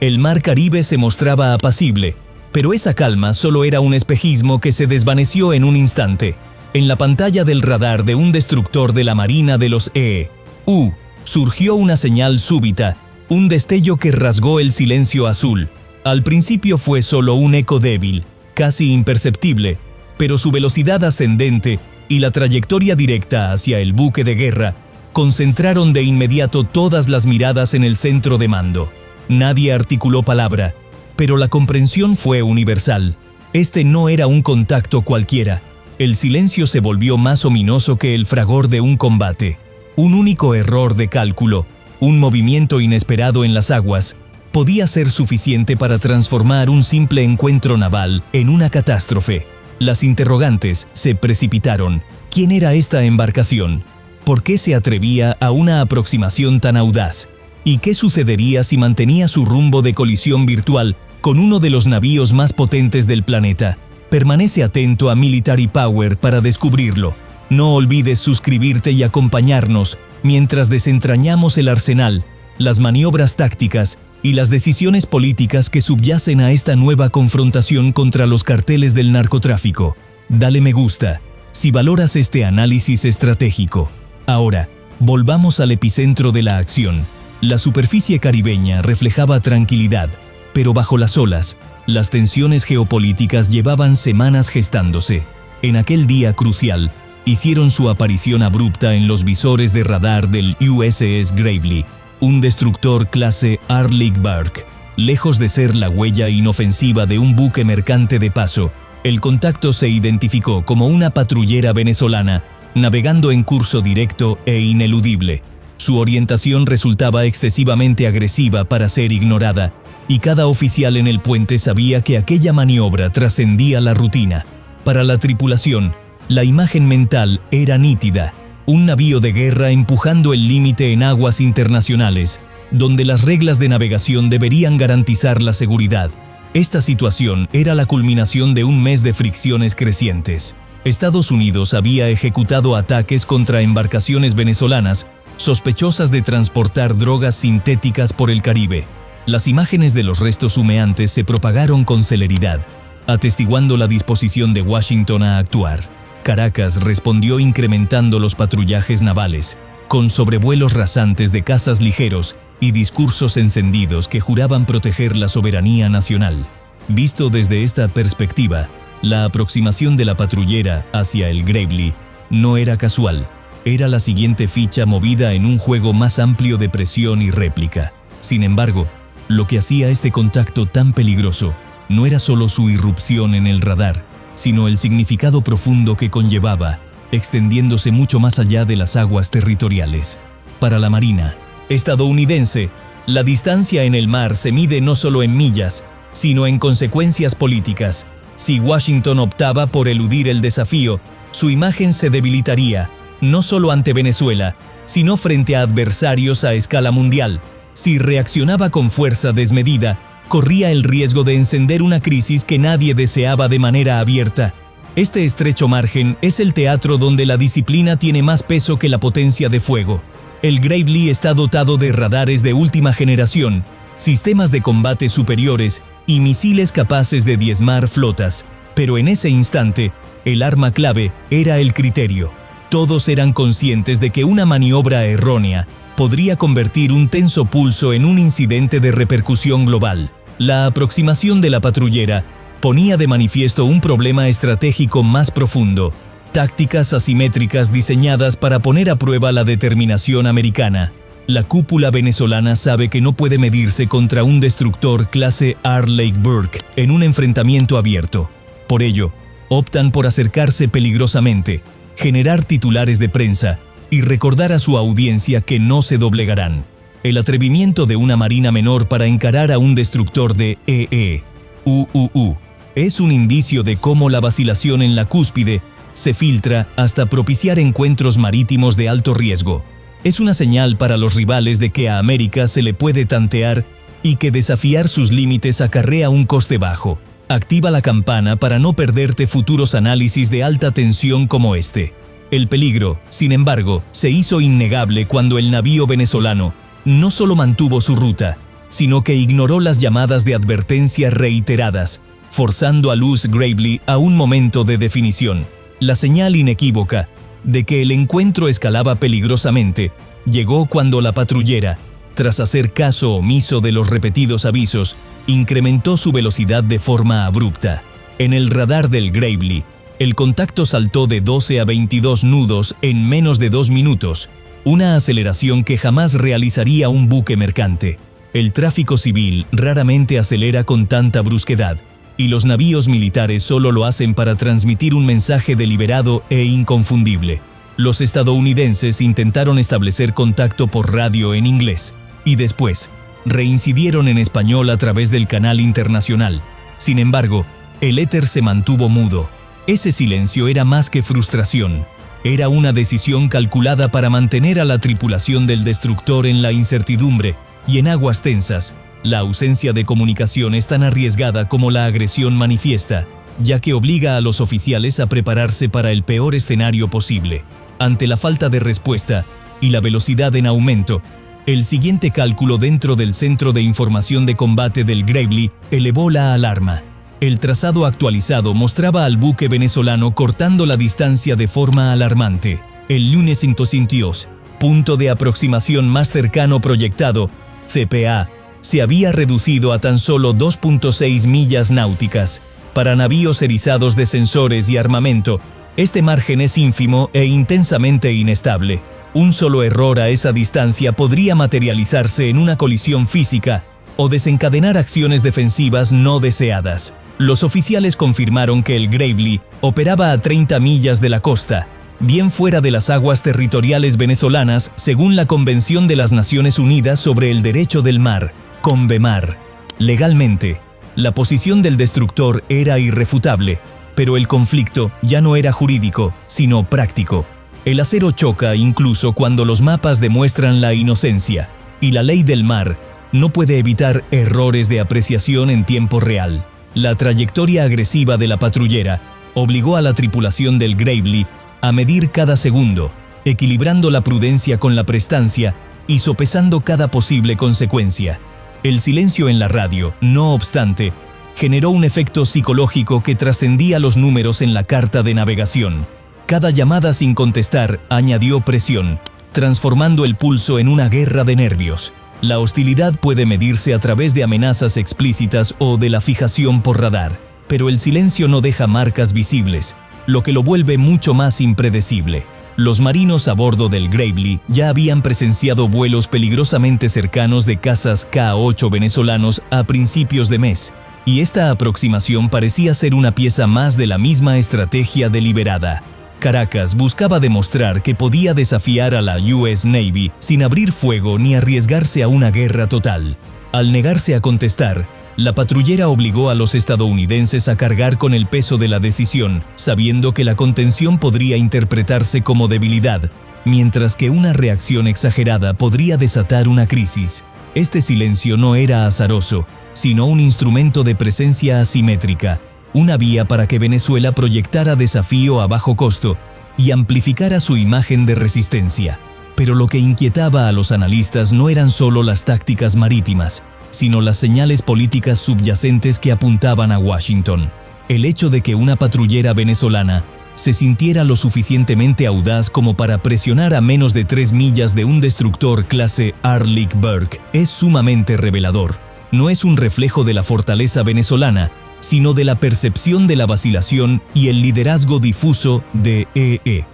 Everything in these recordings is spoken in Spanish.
El mar Caribe se mostraba apacible, pero esa calma solo era un espejismo que se desvaneció en un instante. En la pantalla del radar de un destructor de la Marina de los E.U. surgió una señal súbita, un destello que rasgó el silencio azul. Al principio fue solo un eco débil, casi imperceptible, pero su velocidad ascendente y la trayectoria directa hacia el buque de guerra concentraron de inmediato todas las miradas en el centro de mando. Nadie articuló palabra, pero la comprensión fue universal. Este no era un contacto cualquiera. El silencio se volvió más ominoso que el fragor de un combate. Un único error de cálculo, un movimiento inesperado en las aguas, podía ser suficiente para transformar un simple encuentro naval en una catástrofe. Las interrogantes se precipitaron. ¿Quién era esta embarcación? ¿Por qué se atrevía a una aproximación tan audaz? ¿Y qué sucedería si mantenía su rumbo de colisión virtual con uno de los navíos más potentes del planeta? Permanece atento a Military Power para descubrirlo. No olvides suscribirte y acompañarnos mientras desentrañamos el arsenal, las maniobras tácticas y las decisiones políticas que subyacen a esta nueva confrontación contra los carteles del narcotráfico. Dale me gusta si valoras este análisis estratégico. Ahora, volvamos al epicentro de la acción. La superficie caribeña reflejaba tranquilidad, pero bajo las olas, las tensiones geopolíticas llevaban semanas gestándose. En aquel día crucial, hicieron su aparición abrupta en los visores de radar del USS Gravely, un destructor clase Arleigh Burke. Lejos de ser la huella inofensiva de un buque mercante de paso, el contacto se identificó como una patrullera venezolana, navegando en curso directo e ineludible. Su orientación resultaba excesivamente agresiva para ser ignorada, y cada oficial en el puente sabía que aquella maniobra trascendía la rutina. Para la tripulación, la imagen mental era nítida: un navío de guerra empujando el límite en aguas internacionales, donde las reglas de navegación deberían garantizar la seguridad. Esta situación era la culminación de un mes de fricciones crecientes. Estados Unidos había ejecutado ataques contra embarcaciones venezolanas sospechosas de transportar drogas sintéticas por el Caribe. Las imágenes de los restos humeantes se propagaron con celeridad, atestiguando la disposición de Washington a actuar. Caracas respondió incrementando los patrullajes navales, con sobrevuelos rasantes de cazas ligeros y discursos encendidos que juraban proteger la soberanía nacional. Visto desde esta perspectiva, la aproximación de la patrullera hacia el Gravely no era casual. Era la siguiente ficha movida en un juego más amplio de presión y réplica. Sin embargo, lo que hacía este contacto tan peligroso no era solo su irrupción en el radar, sino el significado profundo que conllevaba, extendiéndose mucho más allá de las aguas territoriales. Para la Marina estadounidense, la distancia en el mar se mide no solo en millas, sino en consecuencias políticas. Si Washington optaba por eludir el desafío, su imagen se debilitaría, no solo ante Venezuela, sino frente a adversarios a escala mundial. Si reaccionaba con fuerza desmedida, corría el riesgo de encender una crisis que nadie deseaba de manera abierta. Este estrecho margen es el teatro donde la disciplina tiene más peso que la potencia de fuego. El Gravely está dotado de radares de última generación, sistemas de combate superiores y misiles capaces de diezmar flotas. Pero en ese instante, el arma clave era el criterio. Todos eran conscientes de que una maniobra errónea podría convertir un tenso pulso en un incidente de repercusión global. La aproximación de la patrullera ponía de manifiesto un problema estratégico más profundo: tácticas asimétricas diseñadas para poner a prueba la determinación americana. La cúpula venezolana sabe que no puede medirse contra un destructor clase Arleigh Burke en un enfrentamiento abierto. Por ello, optan por acercarse peligrosamente, generar titulares de prensa y recordar a su audiencia que no se doblegarán. El atrevimiento de una marina menor para encarar a un destructor de E.U. es un indicio de cómo la vacilación en la cúspide se filtra hasta propiciar encuentros marítimos de alto riesgo. Es una señal para los rivales de que a América se le puede tantear y que desafiar sus límites acarrea un coste bajo. Activa la campana para no perderte futuros análisis de alta tensión como este. El peligro, sin embargo, se hizo innegable cuando el navío venezolano no solo mantuvo su ruta, sino que ignoró las llamadas de advertencia reiteradas, forzando a Luz Gravely a un momento de definición. La señal inequívoca de que el encuentro escalaba peligrosamente llegó cuando la patrullera, tras hacer caso omiso de los repetidos avisos, incrementó su velocidad de forma abrupta. En el radar del Gravely, el contacto saltó de 12 a 22 nudos en menos de 2 minutos, una aceleración que jamás realizaría un buque mercante. El tráfico civil raramente acelera con tanta brusquedad, y los navíos militares solo lo hacen para transmitir un mensaje deliberado e inconfundible. Los estadounidenses intentaron establecer contacto por radio en inglés, y después reincidieron en español a través del canal internacional. Sin embargo, el éter se mantuvo mudo. Ese silencio era más que frustración. Era una decisión calculada para mantener a la tripulación del destructor en la incertidumbre, y en aguas tensas, la ausencia de comunicación es tan arriesgada como la agresión manifiesta, ya que obliga a los oficiales a prepararse para el peor escenario posible. Ante la falta de respuesta y la velocidad en aumento, el siguiente cálculo dentro del Centro de Información de Combate del Gravely elevó la alarma. El trazado actualizado mostraba al buque venezolano cortando la distancia de forma alarmante. El lunes 502, punto de aproximación más cercano proyectado, CPA, se había reducido a tan solo 2.6 millas náuticas. Para navíos erizados de sensores y armamento, este margen es ínfimo e intensamente inestable. Un solo error a esa distancia podría materializarse en una colisión física o desencadenar acciones defensivas no deseadas. Los oficiales confirmaron que el Gravely operaba a 30 millas de la costa, bien fuera de las aguas territoriales venezolanas según la Convención de las Naciones Unidas sobre el Derecho del Mar, CONVEMAR. Legalmente, la posición del destructor era irrefutable, pero el conflicto ya no era jurídico, sino práctico. El acero choca incluso cuando los mapas demuestran la inocencia, y la ley del mar no puede evitar errores de apreciación en tiempo real. La trayectoria agresiva de la patrullera obligó a la tripulación del Gravely a medir cada segundo, equilibrando la prudencia con la prestancia y sopesando cada posible consecuencia. El silencio en la radio, no obstante, generó un efecto psicológico que trascendía los números en la carta de navegación. Cada llamada sin contestar añadió presión, transformando el pulso en una guerra de nervios. La hostilidad puede medirse a través de amenazas explícitas o de la fijación por radar, pero el silencio no deja marcas visibles, lo que lo vuelve mucho más impredecible. Los marinos a bordo del Gravely ya habían presenciado vuelos peligrosamente cercanos de cazas K-8 venezolanos a principios de mes, y esta aproximación parecía ser una pieza más de la misma estrategia deliberada. Caracas buscaba demostrar que podía desafiar a la US Navy sin abrir fuego ni arriesgarse a una guerra total. Al negarse a contestar, la patrullera obligó a los estadounidenses a cargar con el peso de la decisión, sabiendo que la contención podría interpretarse como debilidad, mientras que una reacción exagerada podría desatar una crisis. Este silencio no era azaroso, sino un instrumento de presencia asimétrica, una vía para que Venezuela proyectara desafío a bajo costo y amplificara su imagen de resistencia. Pero lo que inquietaba a los analistas no eran solo las tácticas marítimas, sino las señales políticas subyacentes que apuntaban a Washington. El hecho de que una patrullera venezolana se sintiera lo suficientemente audaz como para presionar a menos de 3 millas de un destructor clase Arleigh Burke es sumamente revelador. No es un reflejo de la fortaleza venezolana, sino de la percepción de la vacilación y el liderazgo difuso de E.E.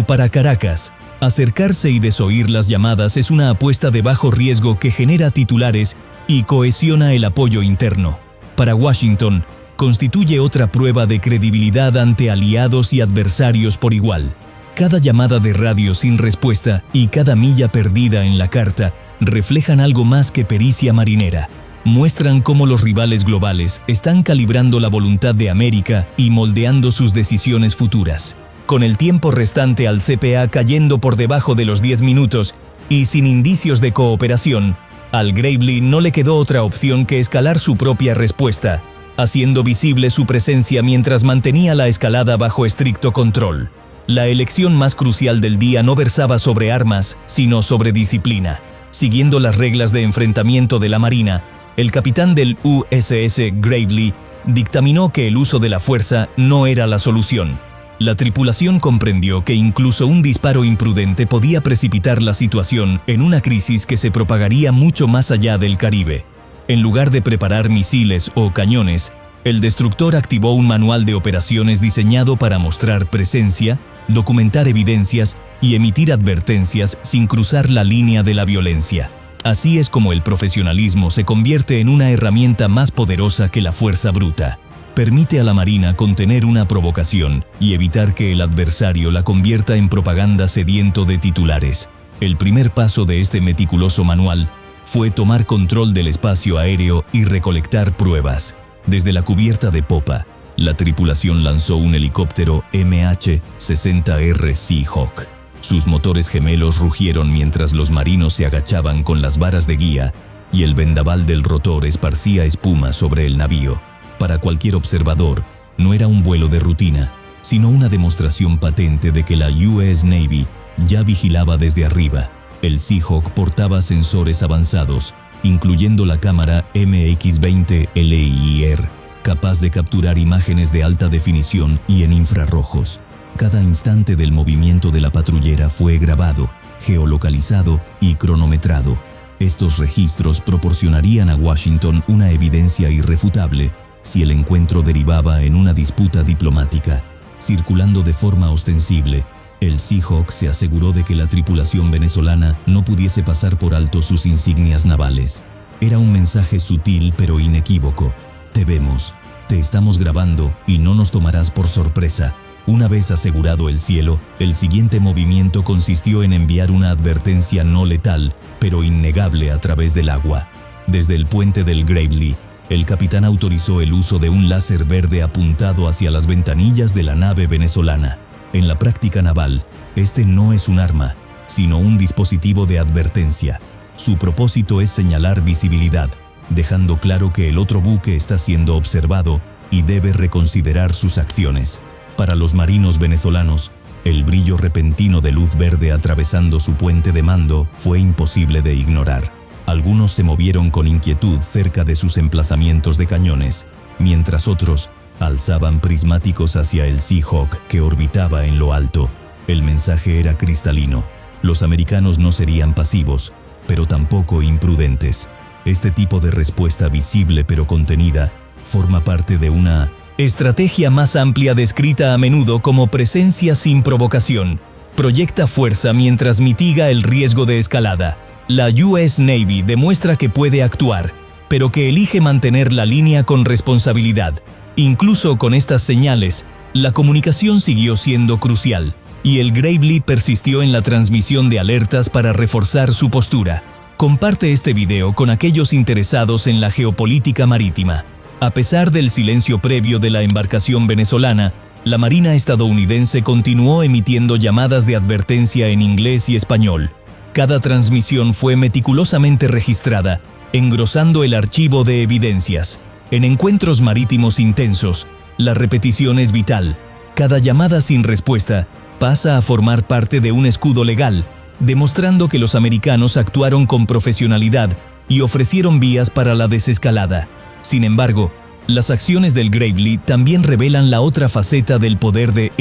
Para Caracas, acercarse y desoír las llamadas es una apuesta de bajo riesgo que genera titulares y cohesiona el apoyo interno. Para Washington, constituye otra prueba de credibilidad ante aliados y adversarios por igual. Cada llamada de radio sin respuesta y cada milla perdida en la carta reflejan algo más que pericia marinera. Muestran cómo los rivales globales están calibrando la voluntad de América y moldeando sus decisiones futuras. Con el tiempo restante al CPA cayendo por debajo de los 10 minutos y sin indicios de cooperación, al Gravely no le quedó otra opción que escalar su propia respuesta, haciendo visible su presencia mientras mantenía la escalada bajo estricto control. La elección más crucial del día no versaba sobre armas, sino sobre disciplina. Siguiendo las reglas de enfrentamiento de la Marina, el capitán del USS Gravely dictaminó que el uso de la fuerza no era la solución. La tripulación comprendió que incluso un disparo imprudente podía precipitar la situación en una crisis que se propagaría mucho más allá del Caribe. En lugar de preparar misiles o cañones, el destructor activó un manual de operaciones diseñado para mostrar presencia, documentar evidencias y emitir advertencias sin cruzar la línea de la violencia. Así es como el profesionalismo se convierte en una herramienta más poderosa que la fuerza bruta. Permite a la Marina contener una provocación y evitar que el adversario la convierta en propaganda sediento de titulares. El primer paso de este meticuloso manual fue tomar control del espacio aéreo y recolectar pruebas. Desde la cubierta de popa, la tripulación lanzó un helicóptero MH-60R Seahawk. Sus motores gemelos rugieron mientras los marinos se agachaban con las varas de guía y el vendaval del rotor esparcía espuma sobre el navío. Para cualquier observador, no era un vuelo de rutina, sino una demostración patente de que la US Navy ya vigilaba desde arriba. El Seahawk portaba sensores avanzados, incluyendo la cámara MX-20 LIR, capaz de capturar imágenes de alta definición y en infrarrojos. Cada instante del movimiento de la patrullera fue grabado, geolocalizado y cronometrado. Estos registros proporcionarían a Washington una evidencia irrefutable si el encuentro derivaba en una disputa diplomática. Circulando de forma ostensible, el Seahawk se aseguró de que la tripulación venezolana no pudiese pasar por alto sus insignias navales. Era un mensaje sutil pero inequívoco. Te vemos, te estamos grabando y no nos tomarás por sorpresa. Una vez asegurado el cielo, el siguiente movimiento consistió en enviar una advertencia no letal, pero innegable a través del agua. Desde el puente del Gravely, el capitán autorizó el uso de un láser verde apuntado hacia las ventanillas de la nave venezolana. En la práctica naval, este no es un arma, sino un dispositivo de advertencia. Su propósito es señalar visibilidad, dejando claro que el otro buque está siendo observado y debe reconsiderar sus acciones. Para los marinos venezolanos, el brillo repentino de luz verde atravesando su puente de mando fue imposible de ignorar. Algunos se movieron con inquietud cerca de sus emplazamientos de cañones, mientras otros alzaban prismáticos hacia el Seahawk que orbitaba en lo alto. El mensaje era cristalino. Los americanos no serían pasivos, pero tampoco imprudentes. Este tipo de respuesta visible pero contenida forma parte de una estrategia más amplia descrita a menudo como presencia sin provocación. Proyecta fuerza mientras mitiga el riesgo de escalada. La US Navy demuestra que puede actuar, pero que elige mantener la línea con responsabilidad. Incluso con estas señales, la comunicación siguió siendo crucial, y el Gravely persistió en la transmisión de alertas para reforzar su postura. Comparte este video con aquellos interesados en la geopolítica marítima. A pesar del silencio previo de la embarcación venezolana, la Marina estadounidense continuó emitiendo llamadas de advertencia en inglés y español. Cada transmisión fue meticulosamente registrada, engrosando el archivo de evidencias. En encuentros marítimos intensos, la repetición es vital. Cada llamada sin respuesta pasa a formar parte de un escudo legal, demostrando que los americanos actuaron con profesionalidad y ofrecieron vías para la desescalada. Sin embargo, las acciones del Gravely también revelan la otra faceta del poder de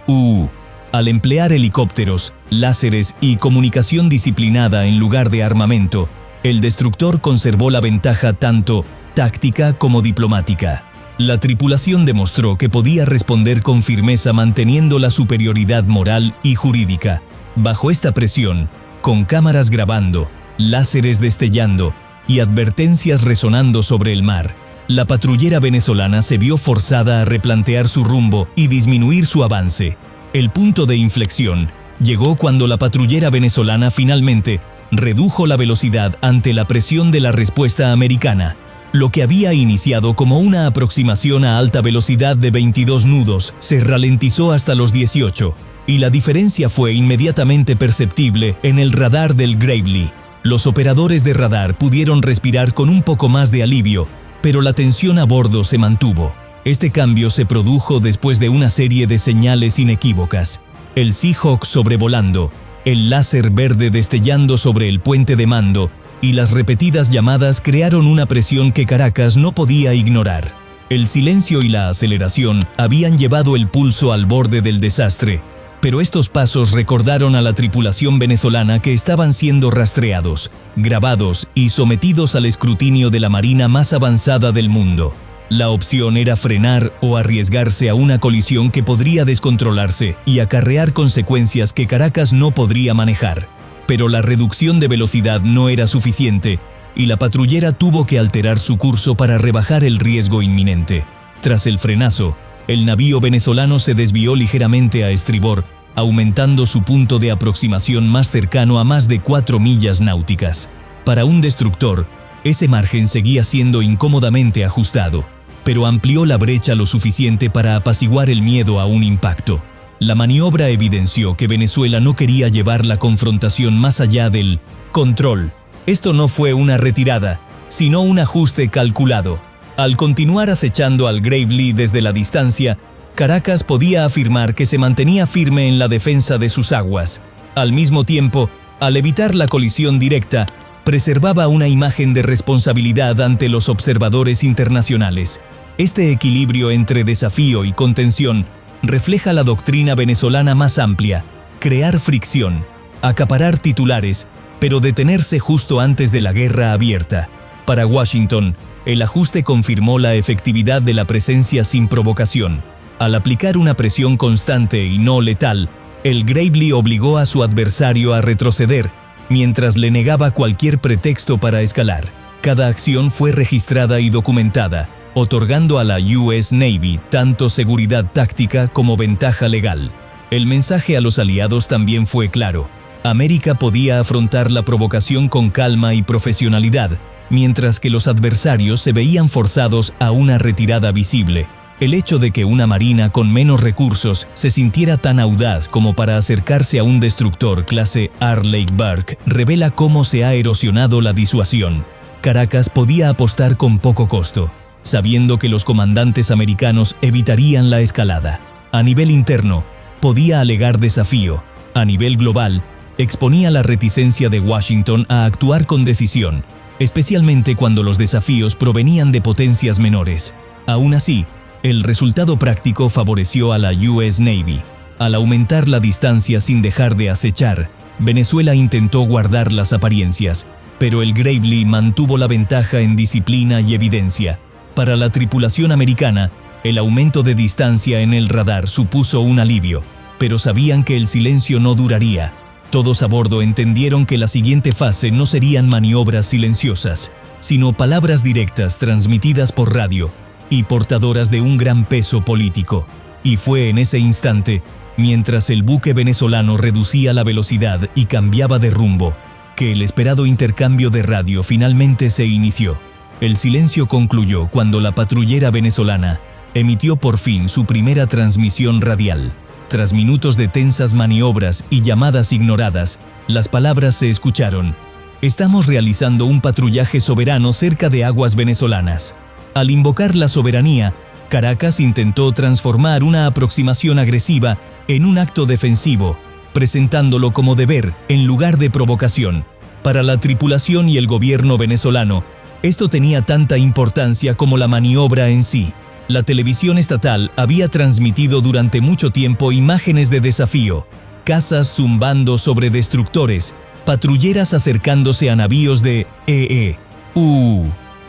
EU. Al emplear helicópteros, láseres y comunicación disciplinada en lugar de armamento, el destructor conservó la ventaja tanto táctica como diplomática. La tripulación demostró que podía responder con firmeza manteniendo la superioridad moral y jurídica. Bajo esta presión, con cámaras grabando, láseres destellando y advertencias resonando sobre el mar, la patrullera venezolana se vio forzada a replantear su rumbo y disminuir su avance. El punto de inflexión llegó cuando la patrullera venezolana finalmente redujo la velocidad ante la presión de la respuesta americana. Lo que había iniciado como una aproximación a alta velocidad de 22 nudos se ralentizó hasta los 18, y la diferencia fue inmediatamente perceptible en el radar del Gravely. Los operadores de radar pudieron respirar con un poco más de alivio, pero la tensión a bordo se mantuvo. Este cambio se produjo después de una serie de señales inequívocas. El Seahawk sobrevolando, el láser verde destellando sobre el puente de mando y las repetidas llamadas crearon una presión que Caracas no podía ignorar. El silencio y la aceleración habían llevado el pulso al borde del desastre, pero estos pasos recordaron a la tripulación venezolana que estaban siendo rastreados, grabados y sometidos al escrutinio de la marina más avanzada del mundo. La opción era frenar o arriesgarse a una colisión que podría descontrolarse y acarrear consecuencias que Caracas no podría manejar. Pero la reducción de velocidad no era suficiente y la patrullera tuvo que alterar su curso para rebajar el riesgo inminente. Tras el frenazo, el navío venezolano se desvió ligeramente a estribor, aumentando su punto de aproximación más cercano a más de 4 millas náuticas. Para un destructor, ese margen seguía siendo incómodamente ajustado, pero amplió la brecha lo suficiente para apaciguar el miedo a un impacto. La maniobra evidenció que Venezuela no quería llevar la confrontación más allá del control. Esto no fue una retirada, sino un ajuste calculado. Al continuar acechando al Gravely desde la distancia, Caracas podía afirmar que se mantenía firme en la defensa de sus aguas. Al mismo tiempo, al evitar la colisión directa, preservaba una imagen de responsabilidad ante los observadores internacionales. Este equilibrio entre desafío y contención refleja la doctrina venezolana más amplia: crear fricción, acaparar titulares, pero detenerse justo antes de la guerra abierta. Para Washington, el ajuste confirmó la efectividad de la presencia sin provocación. Al aplicar una presión constante y no letal, el Gravely obligó a su adversario a retroceder, mientras le negaba cualquier pretexto para escalar. Cada acción fue registrada y documentada, otorgando a la US Navy tanto seguridad táctica como ventaja legal. El mensaje a los aliados también fue claro: América podía afrontar la provocación con calma y profesionalidad, mientras que los adversarios se veían forzados a una retirada visible. El hecho de que una marina con menos recursos se sintiera tan audaz como para acercarse a un destructor clase Arleigh Burke revela cómo se ha erosionado la disuasión. Caracas podía apostar con poco costo, sabiendo que los comandantes americanos evitarían la escalada. A nivel interno, podía alegar desafío. A nivel global, exponía la reticencia de Washington a actuar con decisión, especialmente cuando los desafíos provenían de potencias menores. Aún así, el resultado práctico favoreció a la US Navy. Al aumentar la distancia sin dejar de acechar, Venezuela intentó guardar las apariencias, pero el Gravely mantuvo la ventaja en disciplina y evidencia. Para la tripulación americana, el aumento de distancia en el radar supuso un alivio, pero sabían que el silencio no duraría. Todos a bordo entendieron que la siguiente fase no serían maniobras silenciosas, sino palabras directas transmitidas por radio y portadoras de un gran peso político. Y fue en ese instante, mientras el buque venezolano reducía la velocidad y cambiaba de rumbo, que el esperado intercambio de radio finalmente se inició. El silencio concluyó cuando la patrullera venezolana emitió por fin su primera transmisión radial. Tras minutos de tensas maniobras y llamadas ignoradas, las palabras se escucharon: "Estamos realizando un patrullaje soberano cerca de aguas venezolanas". Al invocar la soberanía, Caracas intentó transformar una aproximación agresiva en un acto defensivo, presentándolo como deber en lugar de provocación. Para la tripulación y el gobierno venezolano, esto tenía tanta importancia como la maniobra en sí. La televisión estatal había transmitido durante mucho tiempo imágenes de desafío: cazas zumbando sobre destructores, patrulleras acercándose a navíos de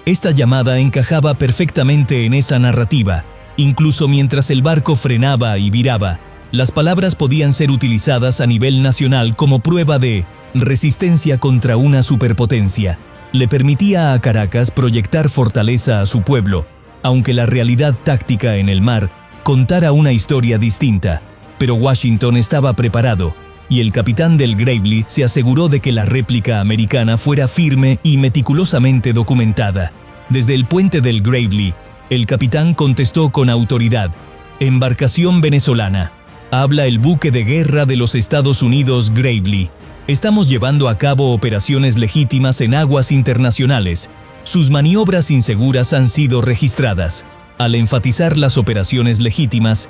Esta llamada encajaba perfectamente en esa narrativa. Incluso mientras el barco frenaba y viraba, las palabras podían ser utilizadas a nivel nacional como prueba de resistencia contra una superpotencia. Le permitía a Caracas proyectar fortaleza a su pueblo, aunque la realidad táctica en el mar contara una historia distinta. Pero Washington estaba preparado, y el capitán del Gravely se aseguró de que la réplica americana fuera firme y meticulosamente documentada. Desde el puente del Gravely, el capitán contestó con autoridad: "Embarcación venezolana. Habla el buque de guerra de los Estados Unidos Gravely. Estamos llevando a cabo operaciones legítimas en aguas internacionales. Sus maniobras inseguras han sido registradas". Al enfatizar las operaciones legítimas,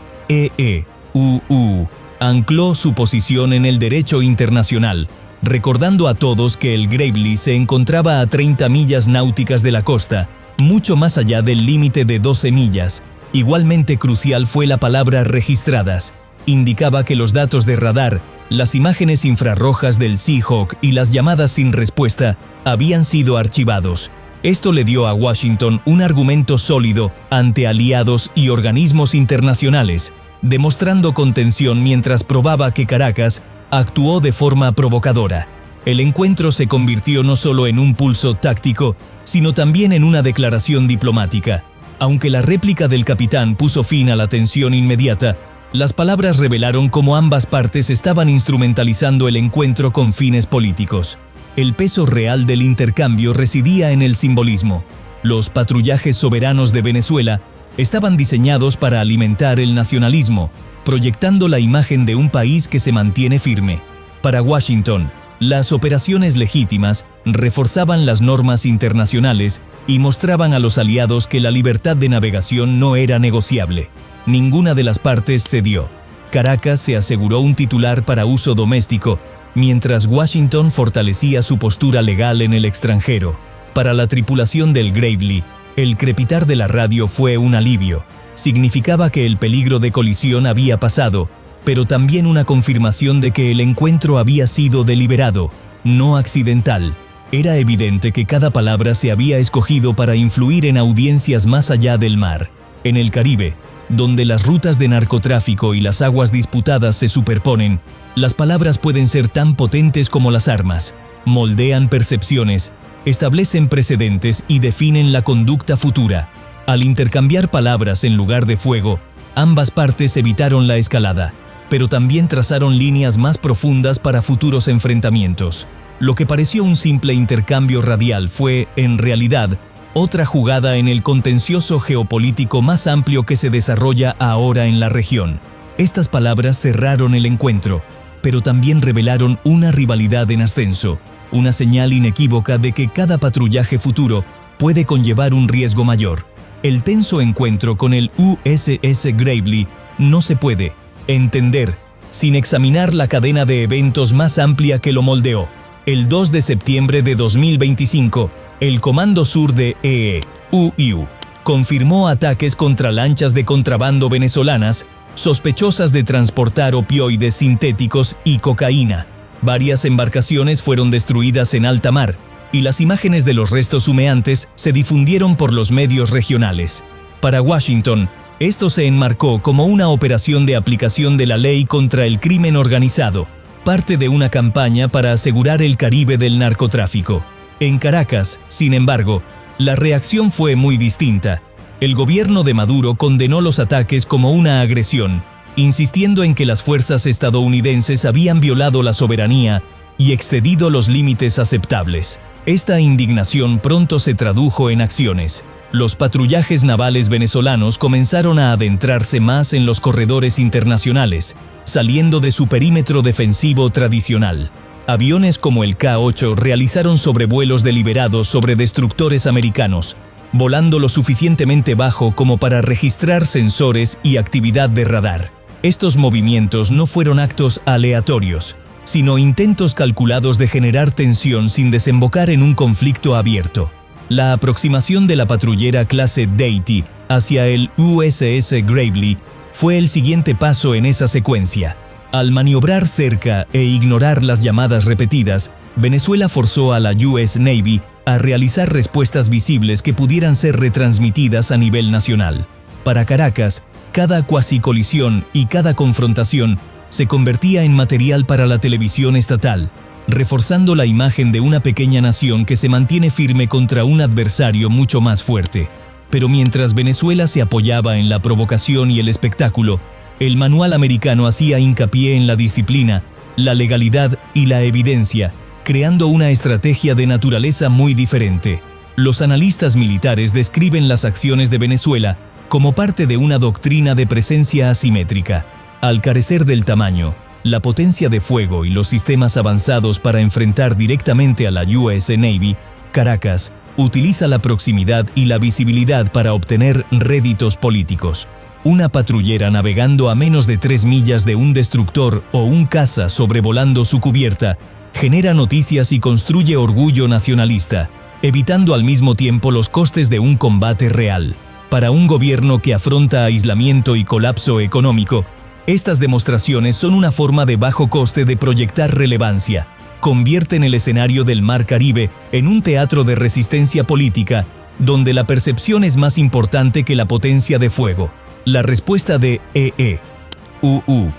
ancló su posición en el derecho internacional, recordando a todos que el Gravely se encontraba a 30 millas náuticas de la costa, mucho más allá del límite de 12 millas. Igualmente crucial fue la palabra registradas. Indicaba que los datos de radar, las imágenes infrarrojas del Seahawk y las llamadas sin respuesta habían sido archivados. Esto le dio a Washington un argumento sólido ante aliados y organismos internacionales, demostrando contención mientras probaba que Caracas actuó de forma provocadora. El encuentro se convirtió no solo en un pulso táctico, sino también en una declaración diplomática. Aunque la réplica del capitán puso fin a la tensión inmediata, las palabras revelaron cómo ambas partes estaban instrumentalizando el encuentro con fines políticos. El peso real del intercambio residía en el simbolismo. Los patrullajes soberanos de Venezuela estaban diseñados para alimentar el nacionalismo, proyectando la imagen de un país que se mantiene firme. Para Washington, las operaciones legítimas reforzaban las normas internacionales y mostraban a los aliados que la libertad de navegación no era negociable. Ninguna de las partes cedió. Caracas se aseguró un titular para uso doméstico, mientras Washington fortalecía su postura legal en el extranjero. Para la tripulación del Gravely, el crepitar de la radio fue un alivio. Significaba que el peligro de colisión había pasado, pero también una confirmación de que el encuentro había sido deliberado, no accidental. Era evidente que cada palabra se había escogido para influir en audiencias más allá del mar. En el Caribe, donde las rutas de narcotráfico y las aguas disputadas se superponen, las palabras pueden ser tan potentes como las armas. Moldean percepciones, establecen precedentes y definen la conducta futura. Al intercambiar palabras en lugar de fuego, ambas partes evitaron la escalada, pero también trazaron líneas más profundas para futuros enfrentamientos. Lo que pareció un simple intercambio radial fue, en realidad, otra jugada en el contencioso geopolítico más amplio que se desarrolla ahora en la región. Estas palabras cerraron el encuentro, pero también revelaron una rivalidad en ascenso, una señal inequívoca de que cada patrullaje futuro puede conllevar un riesgo mayor. El tenso encuentro con el USS Gravely no se puede entender sin examinar la cadena de eventos más amplia que lo moldeó. El 2 de septiembre de 2025, el Comando Sur de EUU confirmó ataques contra lanchas de contrabando venezolanas sospechosas de transportar opioides sintéticos y cocaína. Varias embarcaciones fueron destruidas en alta mar, y las imágenes de los restos humeantes se difundieron por los medios regionales. Para Washington, esto se enmarcó como una operación de aplicación de la ley contra el crimen organizado, parte de una campaña para asegurar el Caribe del narcotráfico. En Caracas, sin embargo, la reacción fue muy distinta. El gobierno de Maduro condenó los ataques como una agresión, insistiendo en que las fuerzas estadounidenses habían violado la soberanía y excedido los límites aceptables. Esta indignación pronto se tradujo en acciones. Los patrullajes navales venezolanos comenzaron a adentrarse más en los corredores internacionales, saliendo de su perímetro defensivo tradicional. Aviones como el K-8 realizaron sobrevuelos deliberados sobre destructores americanos, volando lo suficientemente bajo como para registrar sensores y actividad de radar. Estos movimientos no fueron actos aleatorios, sino intentos calculados de generar tensión sin desembocar en un conflicto abierto. La aproximación de la patrullera clase Deity hacia el USS Gravely fue el siguiente paso en esa secuencia. Al maniobrar cerca e ignorar las llamadas repetidas, Venezuela forzó a la US Navy a realizar respuestas visibles que pudieran ser retransmitidas a nivel nacional. Para Caracas, cada cuasicolisión y cada confrontación se convertía en material para la televisión estatal, reforzando la imagen de una pequeña nación que se mantiene firme contra un adversario mucho más fuerte. Pero mientras Venezuela se apoyaba en la provocación y el espectáculo, el manual americano hacía hincapié en la disciplina, la legalidad y la evidencia, creando una estrategia de naturaleza muy diferente. Los analistas militares describen las acciones de Venezuela como parte de una doctrina de presencia asimétrica. Al carecer del tamaño, la potencia de fuego y los sistemas avanzados para enfrentar directamente a la US Navy, Caracas utiliza la proximidad y la visibilidad para obtener réditos políticos. Una patrullera navegando a menos de 3 millas de un destructor o un caza sobrevolando su cubierta genera noticias y construye orgullo nacionalista, evitando al mismo tiempo los costes de un combate real. Para un gobierno que afronta aislamiento y colapso económico, estas demostraciones son una forma de bajo coste de proyectar relevancia. Convierten el escenario del Mar Caribe en un teatro de resistencia política, donde la percepción es más importante que la potencia de fuego. La respuesta de EE-UU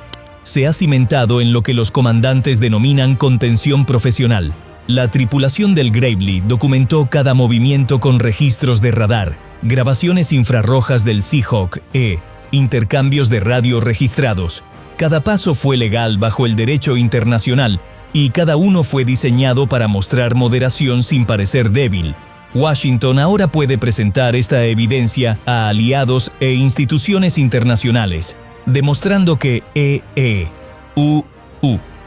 se ha cimentado en lo que los comandantes denominan contención profesional. La tripulación del Gravely documentó cada movimiento con registros de radar, grabaciones infrarrojas del Seahawk E, intercambios de radio registrados. Cada paso fue legal bajo el derecho internacional y cada uno fue diseñado para mostrar moderación sin parecer débil. Washington ahora puede presentar esta evidencia a aliados e instituciones internacionales, demostrando que EE-UU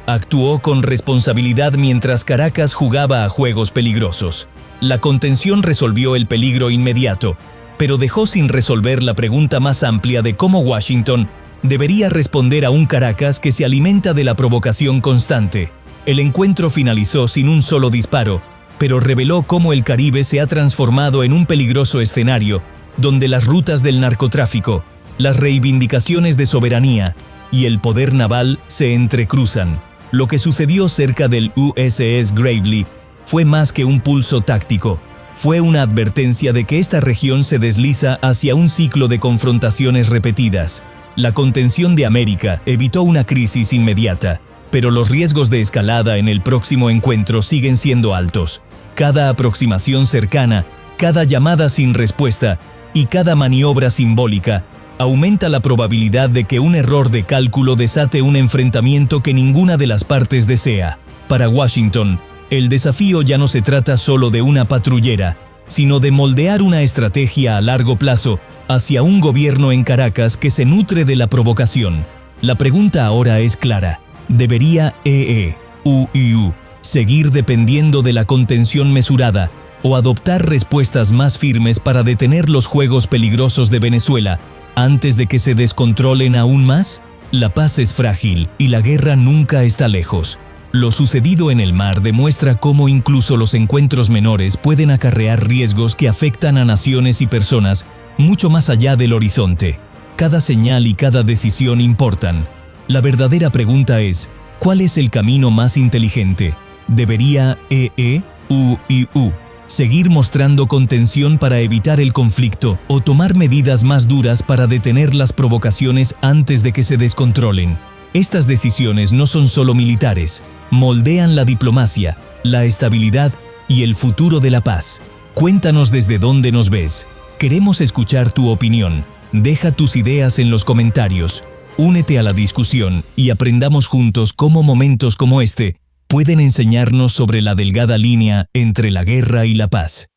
actuó con responsabilidad mientras Caracas jugaba a juegos peligrosos. La contención resolvió el peligro inmediato, pero dejó sin resolver la pregunta más amplia de cómo Washington debería responder a un Caracas que se alimenta de la provocación constante. El encuentro finalizó sin un solo disparo, pero reveló cómo el Caribe se ha transformado en un peligroso escenario, donde las rutas del narcotráfico, las reivindicaciones de soberanía y el poder naval se entrecruzan. Lo que sucedió cerca del USS Gravely fue más que un pulso táctico. Fue una advertencia de que esta región se desliza hacia un ciclo de confrontaciones repetidas. La contención de América evitó una crisis inmediata, pero los riesgos de escalada en el próximo encuentro siguen siendo altos. Cada aproximación cercana, cada llamada sin respuesta y cada maniobra simbólica aumenta la probabilidad de que un error de cálculo desate un enfrentamiento que ninguna de las partes desea. Para Washington, el desafío ya no se trata solo de una patrullera, sino de moldear una estrategia a largo plazo hacia un gobierno en Caracas que se nutre de la provocación. La pregunta ahora es clara. ¿Debería EE-UU seguir dependiendo de la contención mesurada o adoptar respuestas más firmes para detener los juegos peligrosos de Venezuela antes de que se descontrolen aún más? La paz es frágil y la guerra nunca está lejos. Lo sucedido en el mar demuestra cómo incluso los encuentros menores pueden acarrear riesgos que afectan a naciones y personas mucho más allá del horizonte. Cada señal y cada decisión importan. La verdadera pregunta es, ¿cuál es el camino más inteligente? ¿Debería EE-UU seguir mostrando contención para evitar el conflicto o tomar medidas más duras para detener las provocaciones antes de que se descontrolen? Estas decisiones no son solo militares, moldean la diplomacia, la estabilidad y el futuro de la paz. Cuéntanos desde dónde nos ves. Queremos escuchar tu opinión. Deja tus ideas en los comentarios. Únete a la discusión y aprendamos juntos cómo momentos como este pueden enseñarnos sobre la delgada línea entre la guerra y la paz.